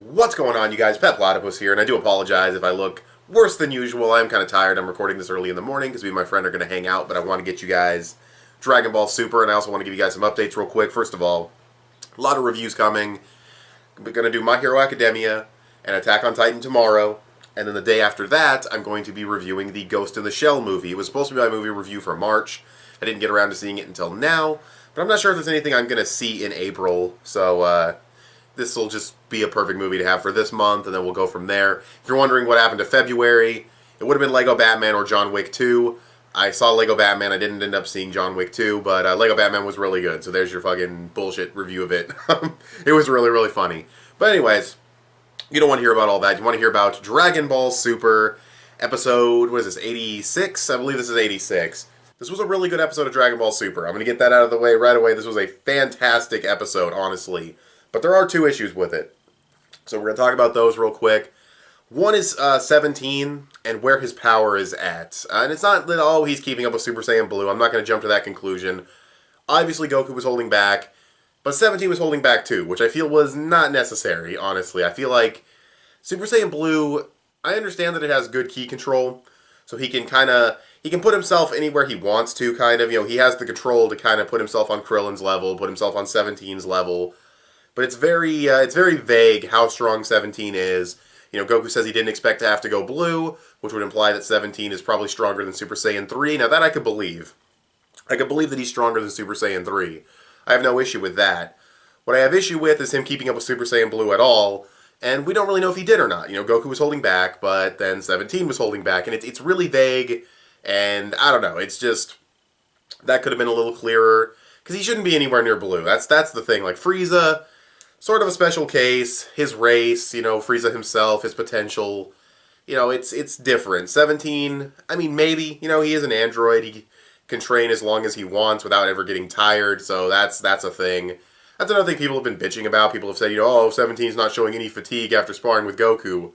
What's going on, you guys? Petplatypus here, and I do apologize if I look worse than usual. I'm kind of tired. I'm recording this early in the morning because me and my friend are going to hang out, but I want to get you guys Dragon Ball Super, and I also want to give you guys some updates real quick. First of all, a lot of reviews coming. We're going to do My Hero Academia and Attack on Titan tomorrow, and then the day after that, I'm going to be reviewing the Ghost in the Shell movie. It was supposed to be my movie review for March. I didn't get around to seeing it until now, but I'm not sure if there's anything I'm going to see in April, so this will just be a perfect movie to have for this month, and then we'll go from there. If you're wondering what happened to February, it would have been Lego Batman or John Wick 2. I saw Lego Batman. I didn't end up seeing John Wick 2, but Lego Batman was really good, so there's your fucking bullshit review of it. It was really, really funny. But anyways, you don't want to hear about all that. You want to hear about Dragon Ball Super episode, what is this, 86? I believe this is 86. This was a really good episode of Dragon Ball Super. I'm going to get that out of the way right away. This was a fantastic episode, honestly. But there are two issues with it. So we're going to talk about those real quick. One is 17 and where his power is at. And it's not that, oh, he's keeping up with Super Saiyan Blue. I'm not going to jump to that conclusion. Obviously, Goku was holding back. But 17 was holding back too, which I feel was not necessary, honestly. I feel like Super Saiyan Blue, I understand that it has good ki control. So he can he can put himself anywhere he wants to, kind of. You know, he has the control to kind of put himself on Krillin's level, put himself on 17's level. But it's very vague how strong 17 is. You know, Goku says he didn't expect to have to go blue, which would imply that 17 is probably stronger than Super Saiyan 3. Now, that I could believe. I could believe that he's stronger than Super Saiyan 3. I have no issue with that. What I have issue with is him keeping up with Super Saiyan Blue at all, and we don't really know if he did or not. You know, Goku was holding back, but then 17 was holding back, and it's really vague, and I don't know, it's just, that could have been a little clearer, because he shouldn't be anywhere near blue. That's the thing. Like, Frieza, sort of a special case, his race, you know, Frieza himself, his potential, you know, it's different. 17, I mean, maybe, you know, he is an android, he can train as long as he wants without ever getting tired, so that's a thing. That's another thing people have been bitching about. People have said, you know, oh, 17's not showing any fatigue after sparring with Goku.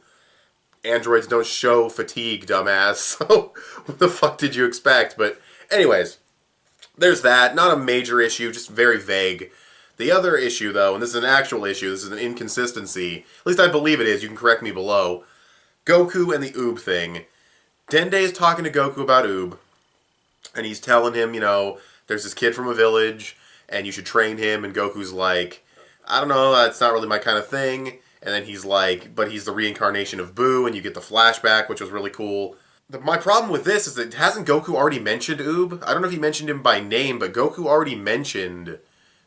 Androids don't show fatigue, dumbass, so what the fuck did you expect? But anyways, there's that. Not a major issue, just very vague. The other issue, though, and this is an actual issue, this is an inconsistency, at least I believe it is, you can correct me below, Goku and the Oob thing. Dende is talking to Goku about Oob, and he's telling him, you know, there's this kid from a village, and you should train him, and Goku's like, I don't know, that's not really my kind of thing, and then he's like, but he's the reincarnation of Boo, and you get the flashback, which was really cool. My problem with this is that hasn't Goku already mentioned Oob? I don't know if he mentioned him by name, but Goku already mentioned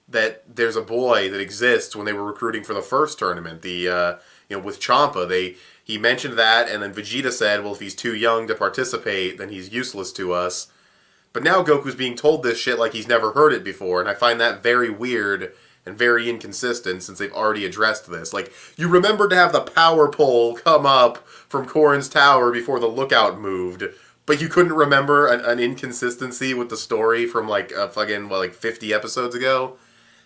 that there's a boy that exists when they were recruiting for the first tournament, the you know, with Champa. He mentioned that, and then Vegeta said, well, if he's too young to participate, then he's useless to us. But now Goku's being told this shit like he's never heard it before, and I find that very weird and very inconsistent since they've already addressed this. Like, you remember to have the power pole come up from Korin's tower before the lookout moved, but you couldn't remember an inconsistency with the story from like fucking, what, like 50 episodes ago?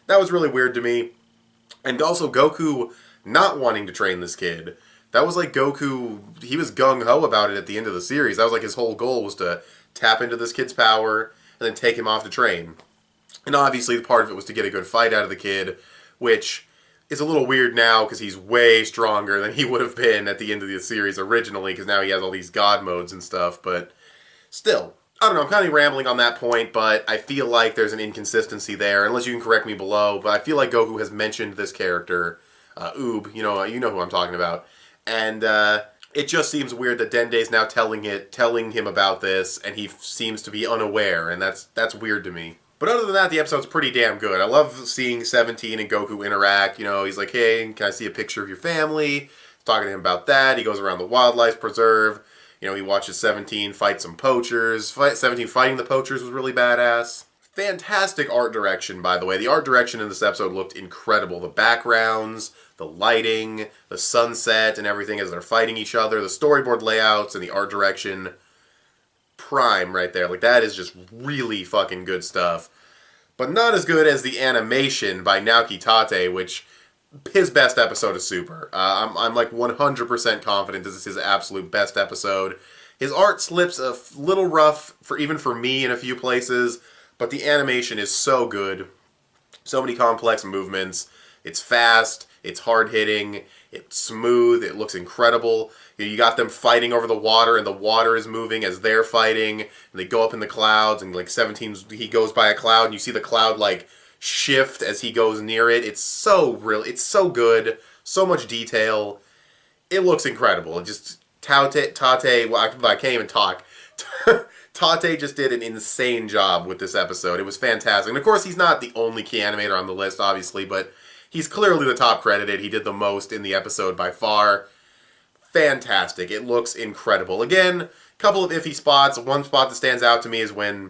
That was really weird to me. And also Goku not wanting to train this kid. That was like Goku, he was gung-ho about it at the end of the series. That was like his whole goal, was to tap into this kid's power and then take him off to train. And obviously part of it was to get a good fight out of the kid, which is a little weird now because he's way stronger than he would have been at the end of the series originally, because now he has all these god modes and stuff, but still. I don't know, I'm kind of rambling on that point, but I feel like there's an inconsistency there, unless you can correct me below, but I feel like Goku has mentioned this character, Oob, you know who I'm talking about, and it just seems weird that Dende's now telling him about this, and he seems to be unaware, and that's weird to me. But other than that, the episode's pretty damn good. I love seeing 17 and Goku interact. You know, he's like, hey, can I see a picture of your family? Talking to him about that. He goes around the wildlife preserve. You know, he watches 17 fight some poachers. 17 fighting the poachers was really badass. Fantastic art direction, by the way. The art direction in this episode looked incredible. The backgrounds, the lighting, the sunset, and everything as they're fighting each other. The storyboard layouts and the art direction. Prime right there. Like, that is just really fucking good stuff. But not as good as the animation by Naoki Tate, which, his best episode is Super. I'm like 100% confident this is his absolute best episode. His art slips a little rough, even for me in a few places, but the animation is so good. So many complex movements. It's fast. It's hard-hitting, it's smooth, it looks incredible. You got them fighting over the water, and the water is moving as they're fighting, and they go up in the clouds, and like 17's, he goes by a cloud, and you see the cloud like shift as he goes near it. It's so real, it's so good, so much detail. It looks incredible. It just, Tate, well, I can't even talk. Tate just did an insane job with this episode. It was fantastic. And of course, he's not the only key animator on the list, obviously, but he's clearly the top credited. He did the most in the episode by far. Fantastic. It looks incredible. Again, a couple of iffy spots. One spot that stands out to me is when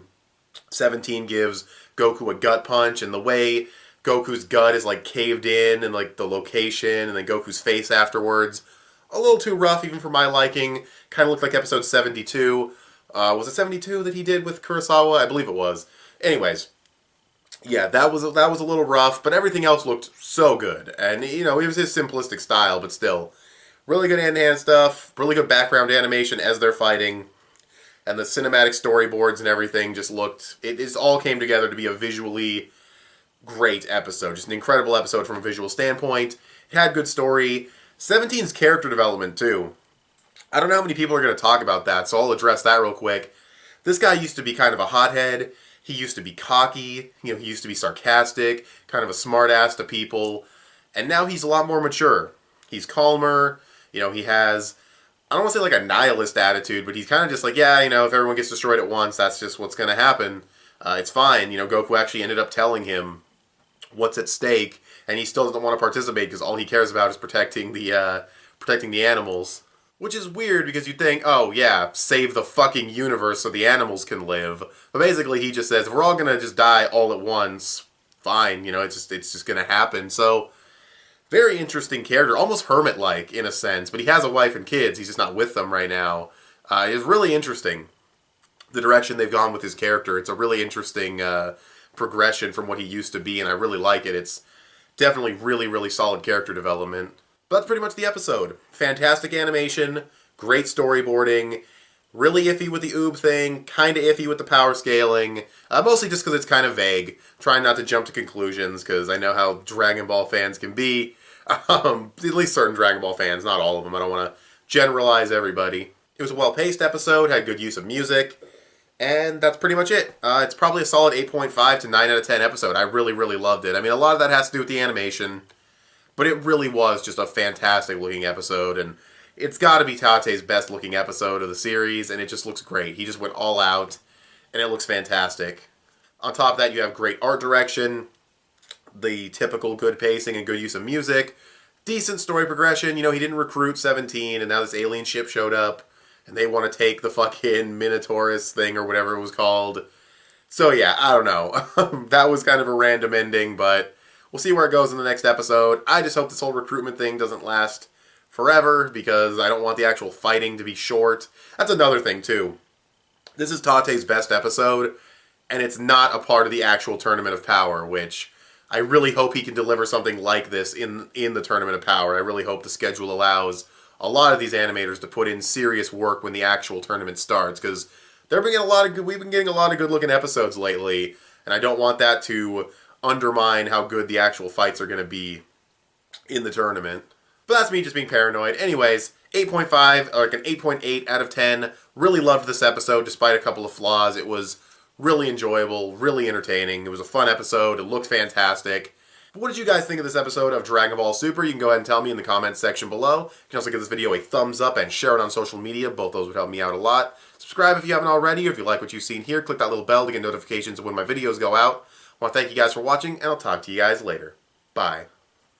17 gives Goku a gut punch, and the way Goku's gut is like caved in, and like the location, and then Goku's face afterwards. A little too rough, even for my liking. Kind of looked like episode 72. Was it 72 that he did with Kurosawa? I believe it was. Anyways, yeah, that was a little rough, but everything else looked so good. And, you know, it was his simplistic style, but still. Really good hand-to-hand stuff, really good background animation as they're fighting, and the cinematic storyboards and everything just looked... It all came together to be a visually great episode. Just an incredible episode from a visual standpoint. It had good story. 17's character development, too. I don't know how many people are going to talk about that, so I'll address that real quick. This guy used to be kind of a hothead. He used to be cocky. You know, he used to be sarcastic, kind of a smartass to people. And now he's a lot more mature. He's calmer. You know, he has, I don't want to say like a nihilist attitude, but he's kind of just like, yeah, you know, if everyone gets destroyed at once, that's just what's going to happen. It's fine. You know, Goku actually ended up telling him what's at stake, and he still doesn't want to participate because all he cares about is protecting the animals. Which is weird because you think, oh yeah, save the fucking universe so the animals can live. But basically he just says, if we're all gonna just die all at once, fine, you know, it's just gonna happen. So, very interesting character, almost hermit-like in a sense, but he has a wife and kids, he's just not with them right now. It's really interesting, the direction they've gone with his character. It's a really interesting progression from what he used to be, and I really like it. It's definitely really, really solid character development. But that's pretty much the episode. Fantastic animation, great storyboarding, really iffy with the oob thing, kind of iffy with the power scaling, mostly just because it's kind of vague. Trying not to jump to conclusions, because I know how Dragon Ball fans can be. At least certain Dragon Ball fans, not all of them. I don't want to generalize everybody. It was a well-paced episode, had good use of music, and that's pretty much it. It's probably a solid 8.5 to 9 out of 10 episode. I really, really loved it. I mean, a lot of that has to do with the animation. But it really was just a fantastic looking episode, and it's got to be Tate's best looking episode of the series, and it just looks great. He just went all out, and it looks fantastic. On top of that, you have great art direction, the typical good pacing and good use of music, decent story progression. You know, he didn't recruit 17, and now this alien ship showed up, and they want to take the fucking Minotaurus thing or whatever it was called. So yeah, I don't know. That was kind of a random ending, but we'll see where it goes in the next episode. I just hope this whole recruitment thing doesn't last forever, because I don't want the actual fighting to be short. That's another thing, too. This is Tate's best episode, and it's not a part of the actual Tournament of Power, which I really hope he can deliver something like this in the Tournament of Power. I really hope the schedule allows a lot of these animators to put in serious work when the actual tournament starts, because we've been getting a lot of good-looking episodes lately, and I don't want that to undermine how good the actual fights are going to be in the tournament. But that's me just being paranoid. Anyways, 8.5, like an 8.8 out of 10. Really loved this episode despite a couple of flaws. It was really enjoyable, really entertaining. It was a fun episode. It looked fantastic. But what did you guys think of this episode of Dragon Ball Super? You can go ahead and tell me in the comments section below. You can also give this video a thumbs up and share it on social media. Both those would help me out a lot. Subscribe if you haven't already, or if you like what you've seen here, click that little bell to get notifications of when my videos go out. I want to thank you guys for watching, and I'll talk to you guys later. Bye.